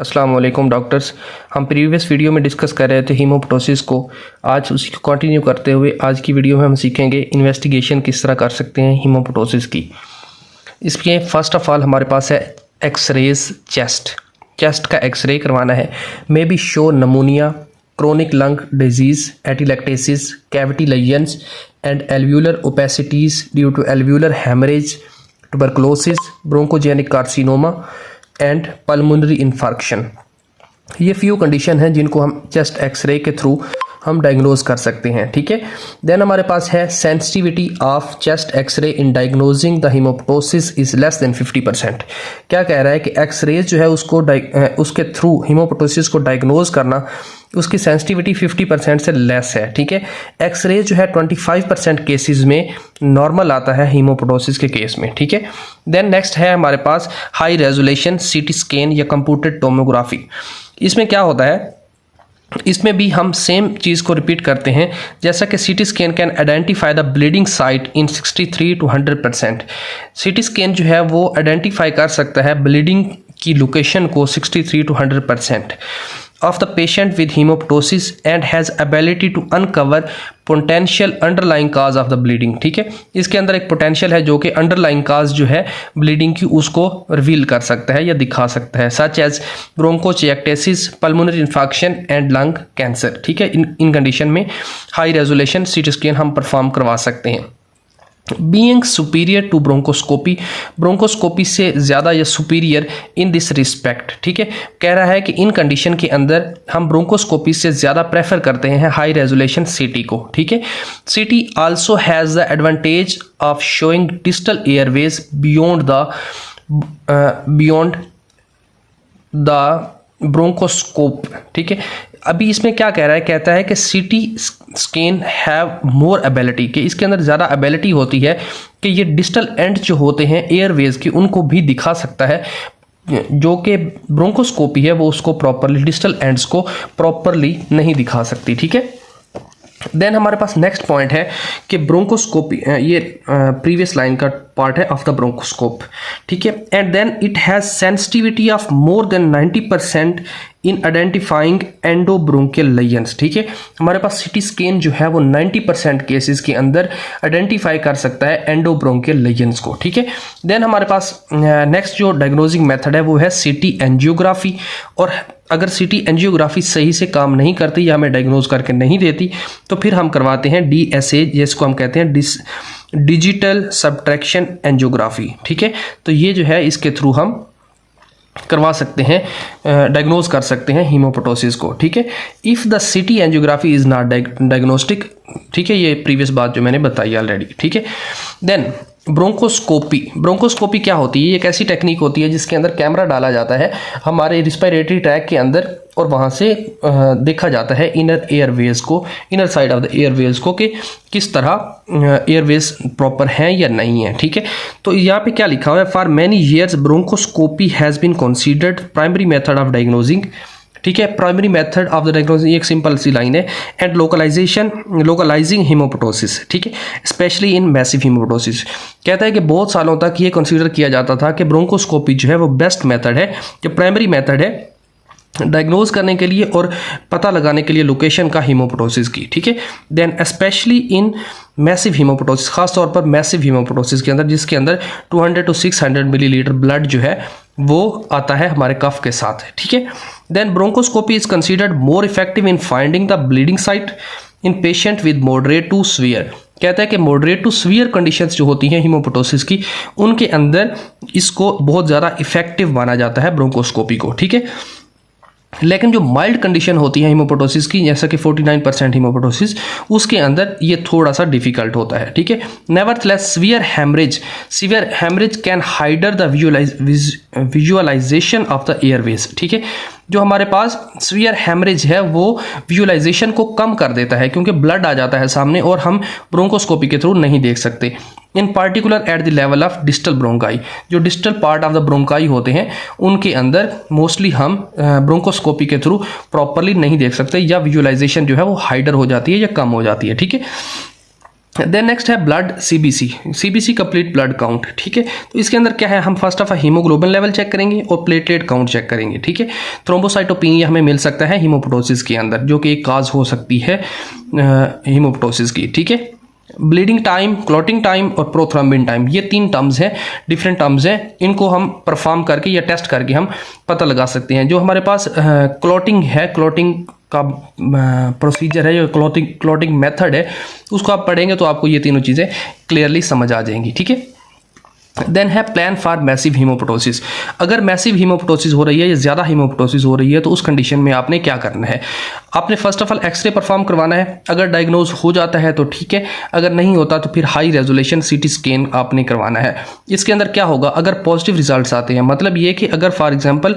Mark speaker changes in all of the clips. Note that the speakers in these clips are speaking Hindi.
Speaker 1: अस्सलाम वालेकुम डॉक्टर्स। हम प्रीवियस वीडियो में डिस्कस कर रहे थे हीमोप्टोसिस को। आज उसी को कंटिन्यू करते हुए आज की वीडियो में हम सीखेंगे इन्वेस्टिगेशन किस तरह कर सकते हैं हीमोप्टोसिस की। इसमें फ़र्स्ट ऑफ ऑल हमारे पास है एक्सरेज चेस्ट का एक्सरे करवाना है। May be show pneumonia, chronic lung disease, atelectasis, cavity lesions and alveolar opacities due to alveolar haemorrhage, tuberculosis, bronchogenic carcinoma and pulmonary infarction. ये फ्यू कंडीशन हैं जिनको हम चेस्ट एक्सरे के थ्रू हम डायग्नोज कर सकते हैं। ठीक है। देन हमारे पास है sensitivity of chest x-ray in diagnosing the haemoptysis is less than 50%। क्या कह रहा है कि एक्सरेज जो है उसके थ्रू हीमोप्टोसिस को डायग्नोज करना, उसकी सेंसिटिविटी 50% से लेस है। ठीक है। एक्सरे जो है 25% केसेस में नॉर्मल आता है हीमोप्टोसिस के केस में। ठीक है। देन नेक्स्ट है हमारे पास हाई रेजोल्यूशन सीटी स्कैन या कंप्यूटेड टोमोग्राफी। इसमें क्या होता है, इसमें भी हम सेम चीज़ को रिपीट करते हैं। जैसा कि CT scan can identify the bleeding site in 63 to 100%। CT scan जो है वो आइडेंटिफाई कर सकता है ब्लीडिंग की लोकेशन को 63 to 100% of the patient with hemoptosis and has ability to uncover potential underlying cause of the bleeding। ठीक है। इसके अंदर एक पोटेंशियल है जो कि अंडरलाइंग काज जो है ब्लीडिंग की उसको रिवील कर सकता है या दिखा सकता है, such as bronchiectasis, pulmonary infection and lung cancer. ठीक है। इन कंडीशन में हाई रेजोल्यूशन सीटी स्कैन हम परफॉर्म करवा सकते हैं। बीइंग सुपीरियर टू ब्रोंकोस्कोपी से ज़्यादा या सुपीरियर इन दिस रिस्पेक्ट। ठीक है। कह रहा है कि इन कंडीशन के अंदर हम ब्रोंकोस्कोपी से ज़्यादा प्रेफर करते हैं हाई रेजोल्यूशन सीटी को। ठीक है। सीटी also has the advantage of showing distal Airways beyond the bronchoscope. ठीक है। अभी इसमें क्या कह रहा है, कहता है कि CT scan have more ability, कि इसके अंदर ज़्यादा एबिलिटी होती है कि ये डिस्टल एंड जो होते हैं एयरवेज की उनको भी दिखा सकता है, जो कि ब्रोंकोस्कोपी है वो उसको प्रॉपरली डिस्टल एंड्स को प्रॉपरली नहीं दिखा सकती। ठीक है। देन हमारे पास नेक्स्ट पॉइंट है कि ब्रोंकोस्कोपी, ये प्रीवियस लाइन का पार्ट है ऑफ द ब्रोंकोस्कोप। ठीक है। And then it has sensitivity of more than 90% in identifying endobronchial lesions. ठीक है। हमारे पास सीटी स्कैन जो है वो 90% केसेस के अंदर आइडेंटिफाई कर सकता है एंडोब्रोंकियल लीजन्स को। ठीक है। देन हमारे पास नेक्स्ट जो डायग्नोजिंग मेथड है वो है सीटी एंजियोग्राफी। और अगर सीटी एंजियोग्राफी सही से काम नहीं करती या हमें डायग्नोज करके नहीं देती तो फिर हम करवाते हैं DSA, जिसको हम कहते हैं डिजिटल सबट्रैक्शन एंजियोग्राफी। ठीक है। तो ये जो है इसके थ्रू हम करवा सकते हैं, डायग्नोज कर सकते हैं हीमोप्टोसिस को। ठीक है। If the CT angiography is not diagnostic. ठीक है। ये प्रीवियस बात जो मैंने बताई ऑलरेडी। ठीक है। देन ब्रोंकोस्कोपी क्या होती है, ये एक ऐसी टेक्निक होती है जिसके अंदर कैमरा डाला जाता है हमारे रिस्पिरेटरी ट्रैक के अंदर और वहाँ से देखा जाता है inner side of the Airways को कि किस तरह एयरवेज प्रॉपर हैं या नहीं है। ठीक है। तो यहाँ पे क्या लिखा हुआ है, for many years bronchoscopy has been considered primary method of diagnosing. ठीक है। Primary method of the diagnosis, एक सिंपल सी लाइन है, एंड लोकलाइजिंग हीमोप्टोसिस। ठीक है। Especially in massive haemoptysis. कहता है कि बहुत सालों तक ये कंसीडर किया जाता था कि ब्रोंकोस्कोपी जो है वो बेस्ट मेथड है, जो प्राइमरी मेथड है डायग्नोज करने के लिए और पता लगाने के लिए लोकेशन का हीमोप्टोसिस की। ठीक है। देन स्पेशली इन मैसिव हीमोप्टोसिस, खास तौर पर मैसिव हीमोप्टोसिस के अंदर, जिसके अंदर 200 to 600 मिलीलीटर ब्लड जो है वो आता है हमारे कफ के साथ। ठीक है। Then bronchoscopy is considered more effective in finding the bleeding site in patient with moderate to severe. कहता है कि मॉडरेट टू सीवियर कंडीशंस जो होती हैं हीमोप्टोसिस की, उनके अंदर इसको बहुत ज़्यादा इफेक्टिव माना जाता है ब्रोंकोस्कोपी को। ठीक है। लेकिन जो माइल्ड कंडीशन होती है हीमोप्टोसिस की, जैसा कि 49% हीमोप्टोसिस, उसके अंदर ये थोड़ा सा डिफिकल्ट होता है। ठीक है। Nevertheless severe haemorrhage can hider the visualisation of the airways. ठीक है। जो हमारे पास सीवियर हेमरेज है वो विजुअलाइजेशन को कम कर देता है क्योंकि ब्लड आ जाता है सामने और हम ब्रोंकोस्कोपी के थ्रू नहीं देख सकते। In particular at the level of distal bronchi, जो distal part of the bronchi होते हैं उनके अंदर मोस्टली हम ब्रोंकोस्कोपी के थ्रू प्रॉपरली नहीं देख सकते या विजुअलाइजेशन जो है वो हाइडर हो जाती है या कम हो जाती है। ठीक है। देन नेक्स्ट है blood CBC complete blood count, ठीक है। तो इसके अंदर क्या है, हम first of all haemoglobin level check करेंगे और प्लेटलेट काउंट चेक करेंगे, ठीक है। थ्रोम्बोसाइटोपेनिया हमें मिल सकता है हीमोप्टोसिस के अंदर, जो कि एक काज हो सकती है हीमोप्टोसिस की, ठीक है। ब्लीडिंग टाइम, क्लॉटिंग टाइम और प्रोथ्रोम्बिन टाइम, ये 3 टर्म्स हैं, डिफरेंट टर्म्स हैं। इनको हम परफॉर्म करके या टेस्ट करके हम पता लगा सकते हैं। जो हमारे पास क्लॉटिंग है, क्लॉटिंग का प्रोसीजर है, या क्लॉटिंग मेथड है, उसको आप पढ़ेंगे तो आपको ये तीनों चीज़ें क्लियरली समझ आ जाएंगी, ठीक है। देन है प्लान फॉर मैसिव हीमोप्टोसिस। अगर मैसिव हीमोप्टोसिस हो रही है या ज़्यादा हीमोप्टोसिस हो रही है तो उस कंडीशन में आपने क्या करना है, आपने first of all X ray perform करवाना है। अगर डायग्नोज हो जाता है तो ठीक है, अगर नहीं होता तो फिर हाई रेजोल्यूशन सीटी स्कैन आपने करवाना है। इसके अंदर क्या होगा, अगर पॉजिटिव रिजल्ट्स आते हैं, मतलब ये कि अगर फॉर एग्जांपल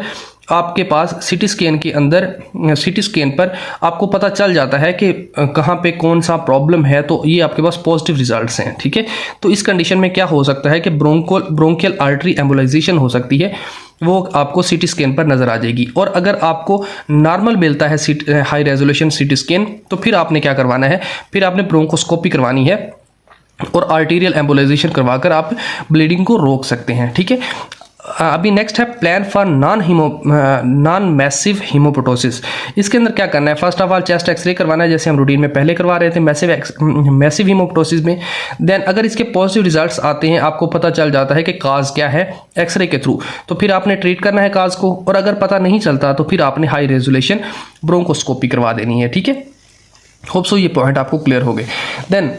Speaker 1: आपके पास सीटी स्कैन के अंदर, सीटी स्कैन पर आपको पता चल जाता है कि कहाँ पे कौन सा प्रॉब्लम है, तो ये आपके पास पॉजिटिव रिजल्ट्स हैं, ठीक है। तो इस कंडीशन में क्या हो सकता है कि ब्रोंकियल आर्टरी एम्बोलाइजेशन हो सकती है, वो आपको सीटी स्कैन पर नजर आ जाएगी। और अगर आपको नॉर्मल मिलता है हाई रेजोल्यूशन सीटी स्कैन, तो फिर आपने क्या करवाना है, फिर आपने ब्रोंकोस्कोपी करवानी है और आर्टीरियल एम्बोलाइजेशन करवाकर आप ब्लीडिंग को रोक सकते हैं, ठीक है। अभी नेक्स्ट है plan for non massive haemoptysis. इसके अंदर क्या करना है, first of all chest X ray करवाना है, जैसे हम रूटीन में पहले करवा रहे थे मैसिव हीमोप्टोसिस में। देन अगर इसके पॉजिटिव रिजल्ट्स आते हैं, आपको पता चल जाता है कि काज क्या है एक्सरे के थ्रू, तो फिर आपने ट्रीट करना है काज को। और अगर पता नहीं चलता तो फिर आपने हाई रेजोल्यूशन ब्रोंकोस्कोपी करवा देनी है, ठीक है। होप सो ये पॉइंट आपको क्लियर हो गए। देन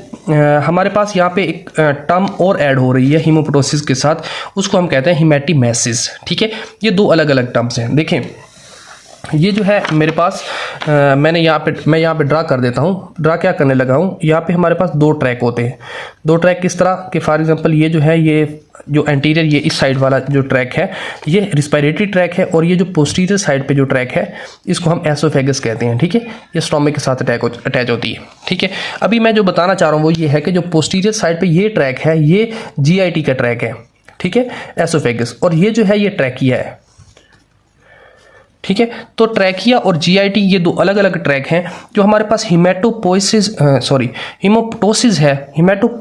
Speaker 1: हमारे पास यहाँ पे एक टर्म और ऐड हो रही है हीमोप्टोसिस के साथ, उसको हम कहते हैं हिमैटिमेसिस, ठीक है। ये 2 अलग अलग टर्म्स हैं। देखें, ये जो है मेरे पास मैं यहाँ पे ड्रा कर देता हूँ। ड्रा क्या करने लगा हूँ, यहाँ पे हमारे पास 2 ट्रैक होते हैं। 2 ट्रैक किस तरह कि फॉर एग्जांपल ये जो है, ये जो एंटीरियर, ये इस साइड वाला जो ट्रैक है ये रिस्पायरेटरी ट्रैक है, और ये जो पोस्टीरियर साइड पे जो ट्रैक है इसको हम एसोफेगस कहते हैं, ठीक है। ये स्टोमक के साथ अटैच होती है, ठीक है। अभी मैं जो बताना चाह रहा हूँ वो ये है कि जो पोस्टीरियर साइड पे ये ट्रैक है, ये GIT का ट्रैक है, ठीक है, एसोफेगस। और ये जो है ये ट्रैकिया है, ठीक है। तो ट्रैकिया और GIT ये 2 अलग अलग ट्रैक हैं। जो हमारे पास हीमोप्टोसिस है,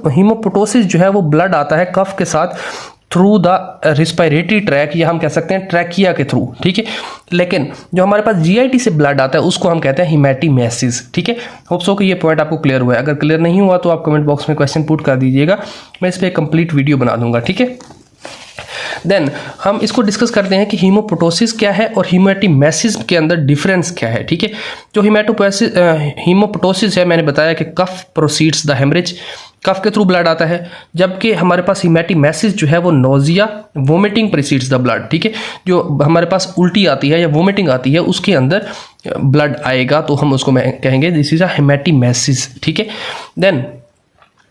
Speaker 1: हीमोप्टोसिस जो है वो ब्लड आता है कफ के साथ थ्रू द रिस्पायरेटरी ट्रैक, या हम कह सकते हैं ट्रैकिया के थ्रू, ठीक है। लेकिन जो हमारे पास GIT से ब्लड आता है उसको हम कहते हैं हिमैटिमेसिस, ठीक है। होप सो कि ये पॉइंट आपको क्लियर हुआ है। अगर क्लियर नहीं हुआ तो आप कमेंट बॉक्स में क्वेश्चन पुट कर दीजिएगा, मैं इस पर कंप्लीट वीडियो बना दूंगा, ठीक है। देन हम इसको डिस्कस करते हैं कि हीमोप्टोसिस क्या है और हिमैटिमेसिस के अंदर डिफरेंस क्या है, ठीक है। जो हीमोप्टोसिस है, मैंने बताया कि कफ प्रोसीड्स द हेमरेज, कफ के थ्रू ब्लड आता है, जबकि हमारे पास हिमैटिमेसिस जो है वो nausea vomiting precedes the blood, ठीक है। जो हमारे पास उल्टी आती है या वोमिटिंग आती है उसके अंदर ब्लड आएगा, तो हम उसको कहेंगे दिस इज अ हिमैटिमेसिस, ठीक है। Then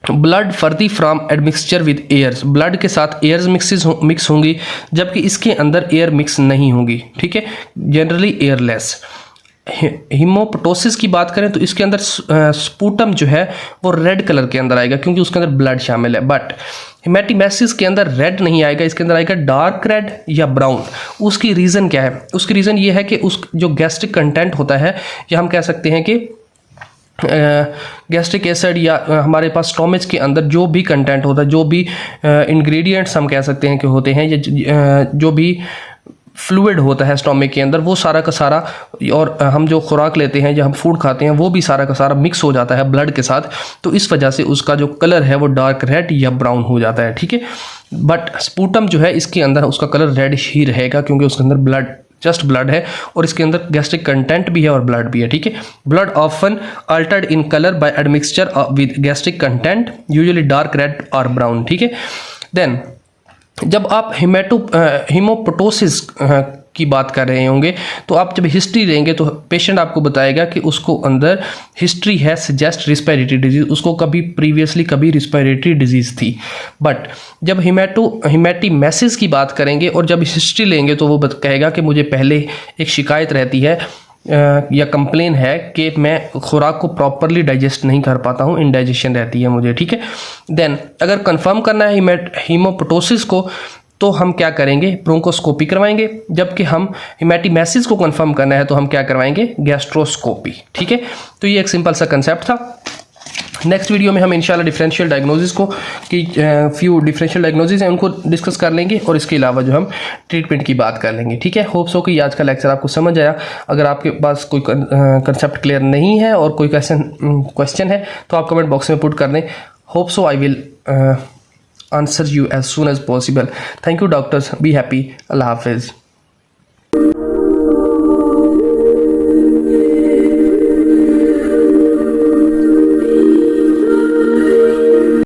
Speaker 1: blood frothy from admixture with airs, blood के साथ एयर्स मिक्स होंगी, जबकि इसके अंदर एयर मिक्स नहीं होंगी, ठीक है, जनरली एयरलेस। हीमोप्टोसिस की बात करें तो इसके अंदर स्पूटम जो है वो रेड कलर के अंदर आएगा क्योंकि उसके अंदर ब्लड शामिल है। बट हिमैटिमेसिस के अंदर रेड नहीं आएगा, इसके अंदर आएगा डार्क रेड या ब्राउन। उसकी रीज़न क्या है, उसकी रीज़न ये है कि उस जो गैस्ट्रिक कंटेंट होता है, या हम कह सकते हैं कि गैस्ट्रिक एसिड या हमारे पास स्टोमच के अंदर जो भी कंटेंट होता है, जो भी इंग्रेडिएंट्स हम कह सकते हैं कि होते हैं, या जो भी फ्लूइड होता है स्टोमक के अंदर, वो सारा का सारा, और हम जो खुराक लेते हैं या हम फूड खाते हैं वो भी सारा का सारा मिक्स हो जाता है ब्लड के साथ, तो इस वजह से उसका जो कलर है वो डार्क रेड या ब्राउन हो जाता है, ठीक है। बट स्पूटम जो है इसके अंदर उसका कलर रेड ही रहेगा क्योंकि उसके अंदर ब्लड, जस्ट ब्लड है, और इसके अंदर गैस्ट्रिक कंटेंट भी है और ब्लड भी है, ठीक है। Blood often Altered in colour bye admixture with gastric content, usually dark red और ब्राउन, ठीक है। देन जब आप हीमोप्टोसिस की बात कर रहे होंगे तो आप जब हिस्ट्री लेंगे तो पेशेंट आपको बताएगा कि उसको अंदर हिस्ट्री है सजेस्ट रिस्पायरेटरी डिजीज, उसको कभी प्रीवियसली कभी रिस्पायरेटरी डिजीज थी। बट जब हिमैटिमेसिस की बात करेंगे और जब हिस्ट्री लेंगे तो वो कहेगा कि मुझे पहले एक शिकायत रहती है या कंप्लेन है कि मैं खुराक को प्रॉपरली डाइजेस्ट नहीं कर पाता हूँ, इंडाइजेशन रहती है मुझे, ठीक है। देन अगर कंफर्म करना है हीमोप्टोसिस को तो हम क्या करेंगे, ब्रोंकोस्कोपी करवाएंगे, जबकि हम हिमैटिमेसिस को कंफर्म करना है तो हम क्या करवाएंगे, गैस्ट्रोस्कोपी, ठीक है। तो ये एक सिंपल सा कंसेप्ट था। नेक्स्ट वीडियो में हम इंशाल्लाह डिफरेंशियल डायग्नोसिस को की फ्यू डिफरेंशियल डायग्नोसिस हैं उनको डिस्कस कर लेंगे और इसके अलावा जो हम ट्रीटमेंट की बात कर लेंगे। ठीक है, होप सो कि आज का लेक्चर आपको समझ आया। अगर आपके पास कोई कंसेप्ट क्लियर नहीं है और कोई क्वेश्चन है तो आप कमेंट बॉक्स में पुट कर दें। Hope so I will answer you as soon as possible. Thank you doctors, be happy, Allah हाफिज़।